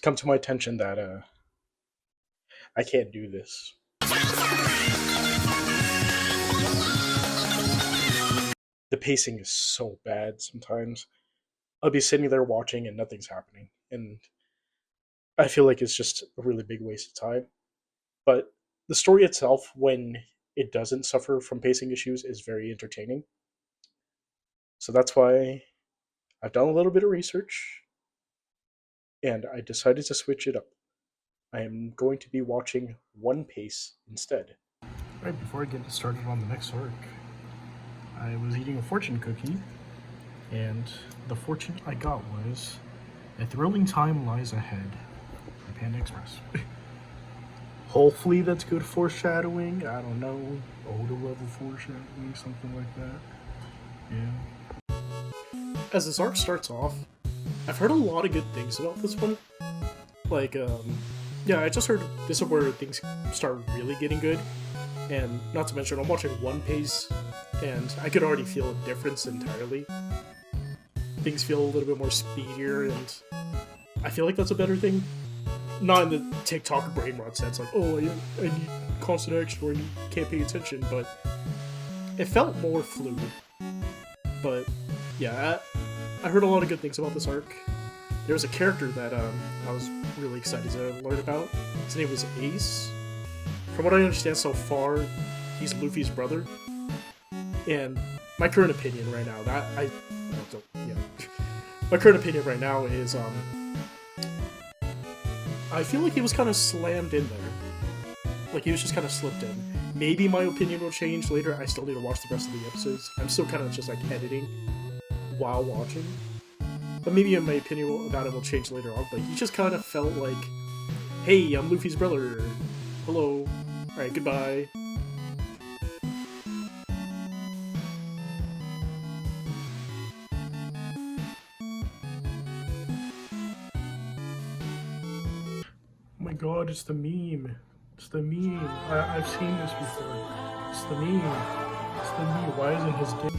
come to my attention that I can't do this. The pacing is so bad sometimes. I'll be sitting there watching and nothing's happening, and I feel like it's just a really big waste of time. But the story itself, when it doesn't suffer from pacing issues, is very entertaining. So that's why I've done a little bit of research and I decided to switch it up. I am going to be watching One Piece instead. Right before I get started on the next arc, I was eating a fortune cookie, and the fortune I got was a thrilling time lies ahead by Panda Express. Hopefully that's good foreshadowing. I don't know. Older level foreshadowing, something like that. Yeah. As this arc starts off, I've heard a lot of good things about this one. Like, yeah, I just heard this is where things start really getting good. And not to mention, I'm watching One Piece, and I could already feel a difference entirely. Things feel a little bit more speedier, and I feel like that's a better thing. Not in the TikTok brain rot sense, like, oh, I need constant action or you can't pay attention, but it felt more fluid. But yeah, I heard a lot of good things about this arc. There was a character that I was really excited to learn about. His name was Ace. From what I understand so far, he's Luffy's brother. And my current opinion right now, my current opinion right now is I feel like he was kind of slammed in there. Like he was just kind of slipped in. Maybe my opinion will change later. I still need to watch the rest of the episodes. I'm still kind of just like editing while watching. But maybe my opinion about it will change later on. But he just kind of felt like, hey, I'm Luffy's brother. Hello. Alright, goodbye. Oh my god, it's the meme. It's the meme. I've seen this before. It's the meme. It's the meme. Why isn't his dick?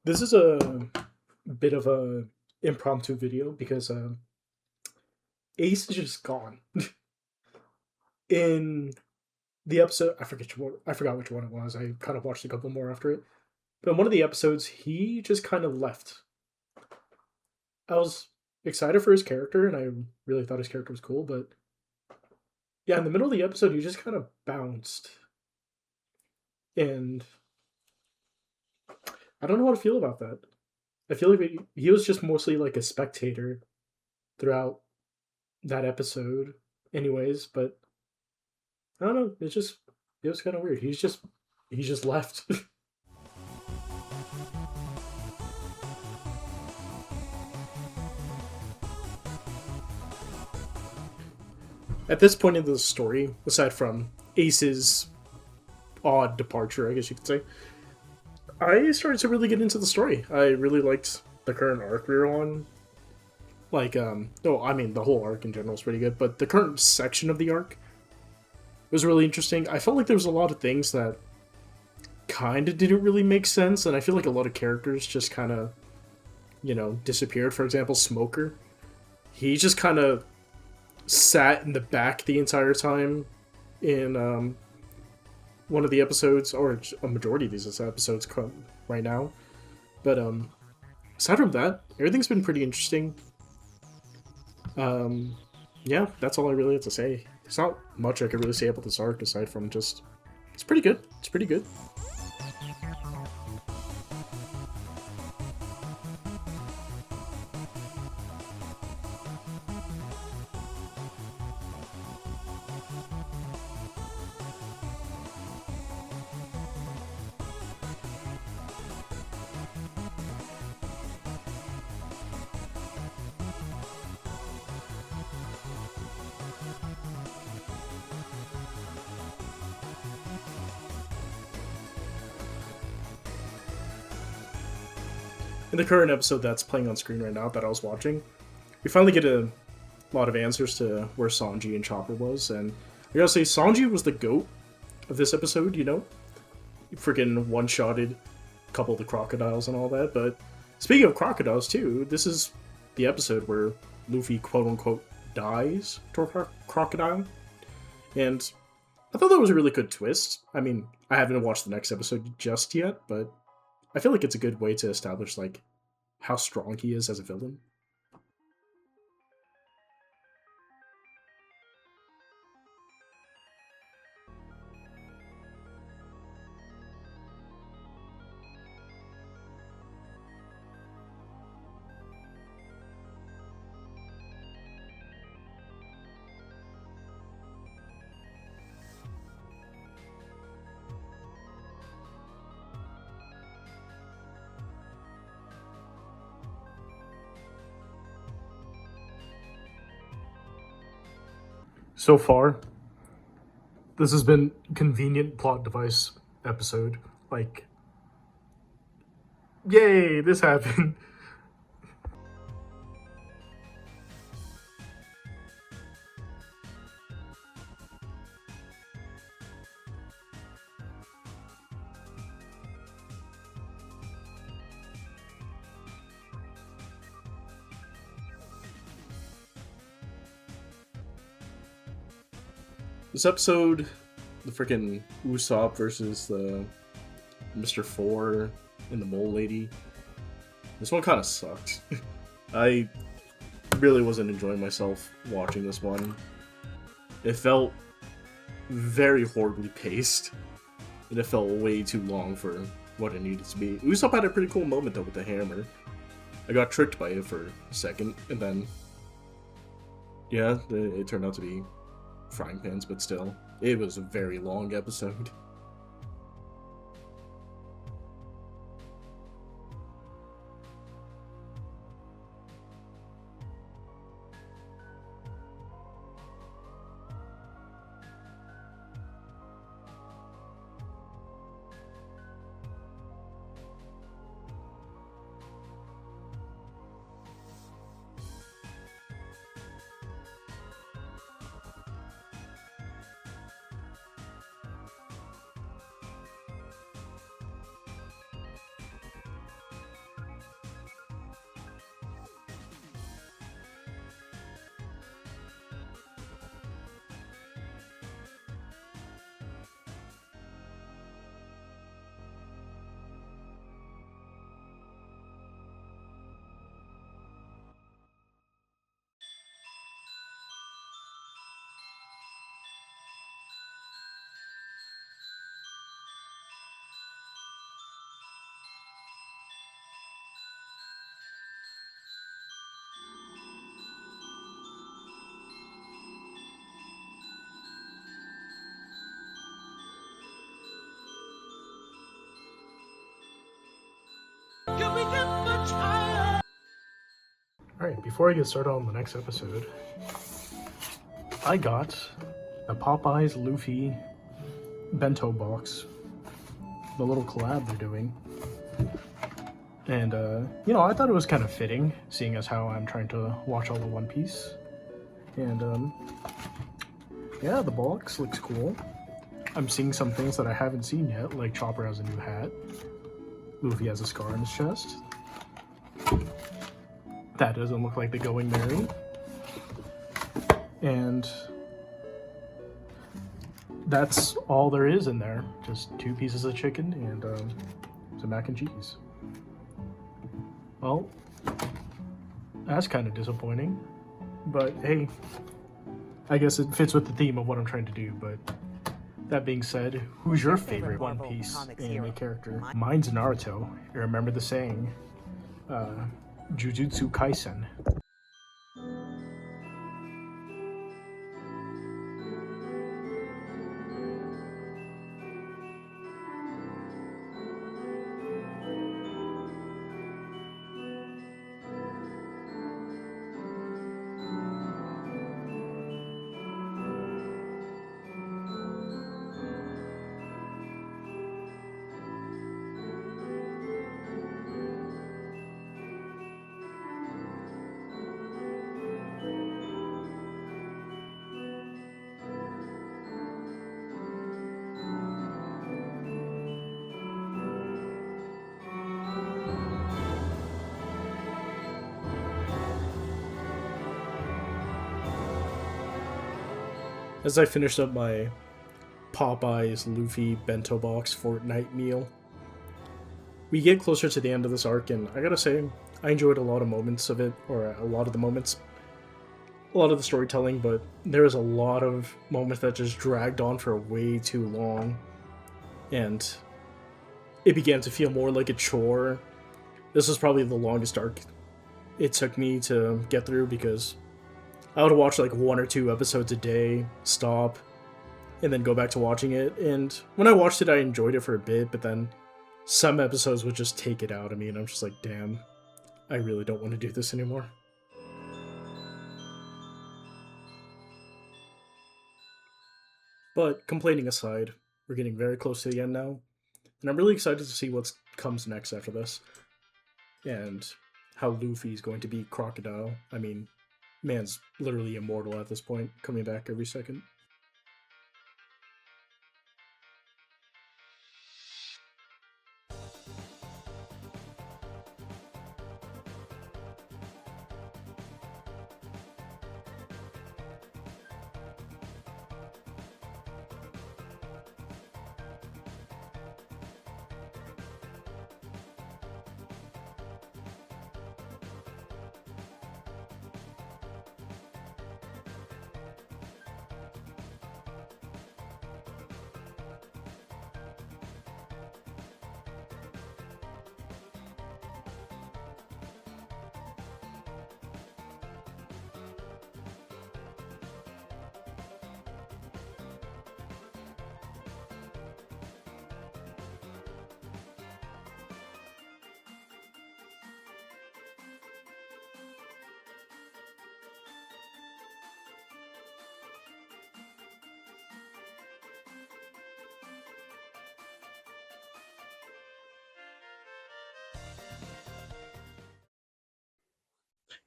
This is a bit of a impromptu video because Ace is just gone. In the episode, I forgot which one it was. I kind of watched a couple more after it. But in one of the episodes, he just kind of left. I was excited for his character, and I really thought his character was cool, but yeah, in the middle of the episode, he just kind of bounced. And I don't know how to feel about that. I feel like he was just mostly like a spectator throughout that episode, anyways. But I don't know. It was kind of weird. He just left. at this point in the story, aside from Ace's odd departure, I guess you could say, I started to really get into the story. I really liked the current arc we were on. Like, no, I mean, the whole arc in general is pretty good, but the current section of the arc was really interesting. I felt like there was a lot of things that kind of didn't really make sense, and I feel like a lot of characters just kind of, disappeared. For example, Smoker. He just kind of sat in the back the entire time in one of the episodes, or a majority of these episodes right now. But aside from that, everything's been pretty interesting. Yeah, that's all I really have to say. There's not much I could really say about this arc aside from just it's pretty good. It's pretty good. In the current episode that's playing on screen right now that I was watching, we finally get a lot of answers to where Sanji and Chopper was, and I gotta say, Sanji was the GOAT of this episode, Freaking one-shotted a couple of the crocodiles and all that, but speaking of crocodiles too, this is the episode where Luffy quote-unquote dies to a crocodile, and I thought that was a really good twist. I mean, I haven't watched the next episode just yet, but I feel like it's a good way to establish, like, how strong he is as a villain. So far, this has been convenient plot device episode. Like, yay, this happened. This episode, the freaking Usopp versus the Mr. 4 and the Mole Lady, this one kind of sucks. I really wasn't enjoying myself watching this one. It felt very horribly paced, and it felt way too long for what it needed to be. Usopp had a pretty cool moment though with the hammer. I got tricked by it for a second, and then, yeah, it turned out to be frying pans, but still, it was a very long episode. Alright, before I get started on the next episode, I got the Popeyes Luffy bento box, the little collab they're doing. And, I thought it was kind of fitting, seeing as how I'm trying to watch all the One Piece. And, yeah, the box looks cool. I'm seeing some things that I haven't seen yet, like Chopper has a new hat. Luffy has a scar on his chest. That doesn't look like the Going Merry. And that's all there is in there. Just 2 pieces of chicken and some mac and cheese. Well, that's kind of disappointing. But hey, I guess it fits with the theme of what I'm trying to do. But that being said, who's your favorite One Piece anime character? Mine's Naruto. You remember the saying, Jujutsu Kaisen. As I finished up my Popeyes Luffy bento box Fortnite meal, we get closer to the end of this arc, and I gotta say, I enjoyed a lot of moments of it, or a lot of the moments, a lot of the storytelling, but there was a lot of moments that just dragged on for way too long, and it began to feel more like a chore. This was probably the longest arc it took me to get through, because I would watch like 1 or 2 episodes a day, stop, and then go back to watching it. And when I watched it, I enjoyed it for a bit, but then some episodes would just take it out of me, and I'm just like, damn, I really don't want to do this anymore. But complaining aside, we're getting very close to the end now, and I'm really excited to see what comes next after this, and how Luffy's going to beat Crocodile. I mean, man's literally immortal at this point, coming back every second.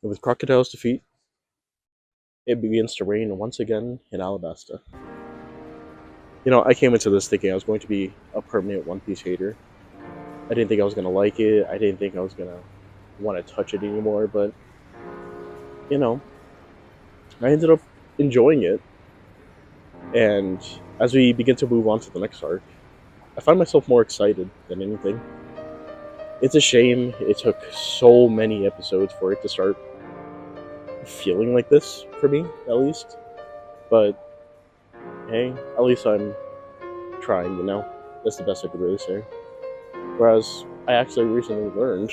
And with Crocodile's defeat, it begins to rain once again in Alabasta. I came into this thinking I was going to be a permanent One Piece hater. I didn't think I was going to like it. I didn't think I was going to want to touch it anymore, but, I ended up enjoying it. And as we begin to move on to the next arc, I find myself more excited than anything. It's a shame it took so many episodes for it to start feeling like this, for me, at least. But, hey, at least I'm trying, That's the best I could really say. Whereas, I actually recently learned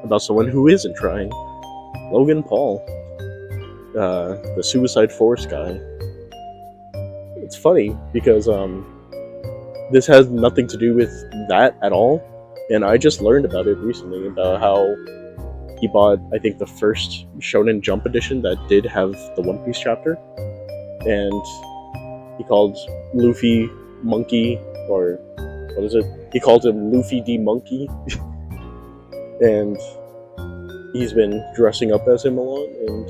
about someone who isn't trying. Logan Paul. The Suicide Force guy. It's funny, because, this has nothing to do with that at all. And I just learned about it recently, about how he bought, I think, the first Shonen Jump edition that did have the One Piece chapter, and he called Luffy Monkey, or what is it? He called him Luffy D Monkey, and he's been dressing up as him a lot, and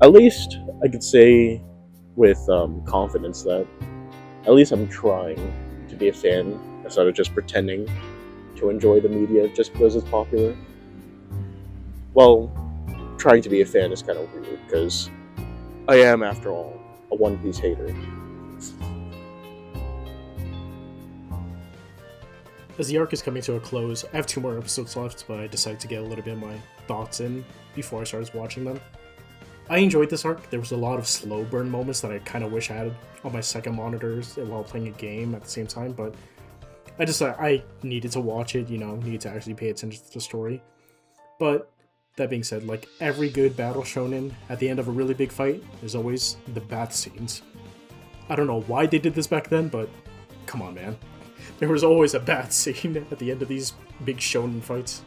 at least I could say with confidence that at least I'm trying to be a fan instead of just pretending to enjoy the media just because it's popular. Well, trying to be a fan is kind of weird because I am, after all, a One Piece hater. As the arc is coming to a close, I have 2 more episodes left, but I decided to get a little bit of my thoughts in before I started watching them. I enjoyed this arc. There was a lot of slow burn moments that I kind of wish I had on my second monitors while playing a game at the same time, but I needed to watch it, needed to actually pay attention to the story. But that being said, like every good battle shonen, at the end of a really big fight, there's always the bath scenes. I don't know why they did this back then, but come on, man. There was always a bath scene at the end of these big shonen fights.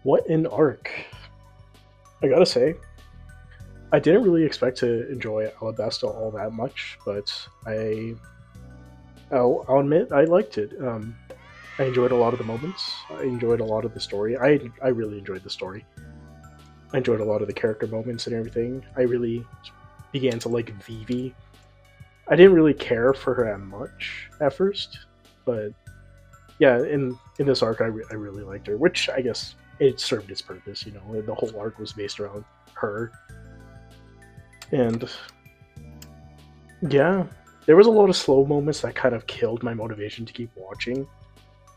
What an arc. I gotta say, I didn't really expect to enjoy Alabasta all that much, but I'll admit I liked it. I enjoyed a lot of the moments. I enjoyed a lot of the story. I really enjoyed the story. I enjoyed a lot of the character moments and everything. I really began to like Vivi. I didn't really care for her that much at first, but yeah, in this arc, I really liked her, which I guess it served its purpose. The whole arc was based around her, and yeah, there was a lot of slow moments that kind of killed my motivation to keep watching.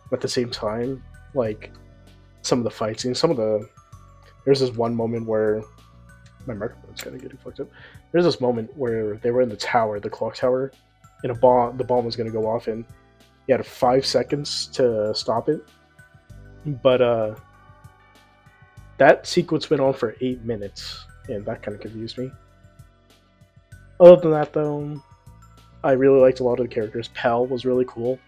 But at the same time, like some of the fight scenes, there's this one moment where my microphone's kind of getting fucked up. There's this moment where they were in the tower, the clock tower, and the bomb was going to go off, and you had 5 seconds to stop it. But that sequence went on for 8 minutes, and that kind of confused me. Other than that, though, I really liked a lot of the characters. Pell was really cool,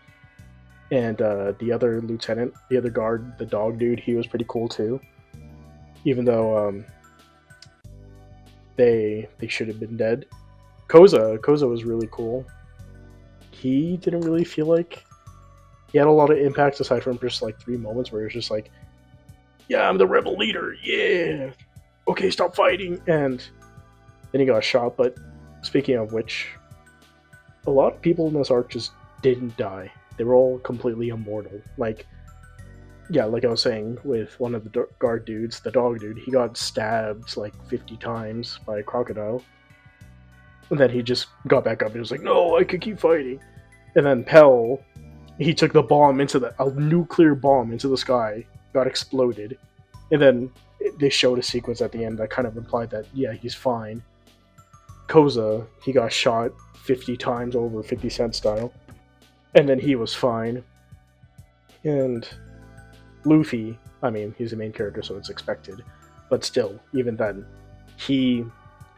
and the other lieutenant, the other guard, the dog dude, he was pretty cool too. Even though they should have been dead. Koza was really cool. He didn't really feel like he had a lot of impact aside from just like 3 moments where it was just like, yeah, I'm the rebel leader, yeah, okay, stop fighting, and then he got shot. But speaking of which, a lot of people in this arc just didn't die. They were all completely immortal. Like I was saying, with one of the guard dudes, the dog dude, he got stabbed like 50 times by a crocodile. And then he just got back up and was like, no, I could keep fighting. And then Pell, he took the bomb a nuclear bomb into the sky, got exploded. And then they showed a sequence at the end that kind of implied that, yeah, he's fine. Koza, he got shot 50 times over, 50 Cent style. And then he was fine. And Luffy, I mean, he's the main character, so it's expected. But still, even then, he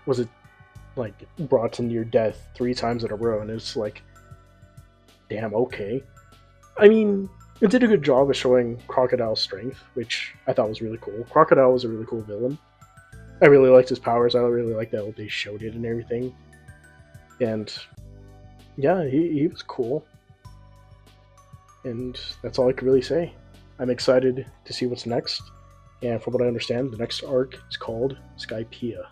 was brought to near death 3 times in a row, and it's like, damn, okay. I mean, it did a good job of showing Crocodile's strength, which I thought was really cool. Crocodile was a really cool villain. I really liked his powers. I really liked that they showed it and everything. And yeah, he was cool. And that's all I can really say. I'm excited to see what's next. And from what I understand, the next arc is called Skypiea.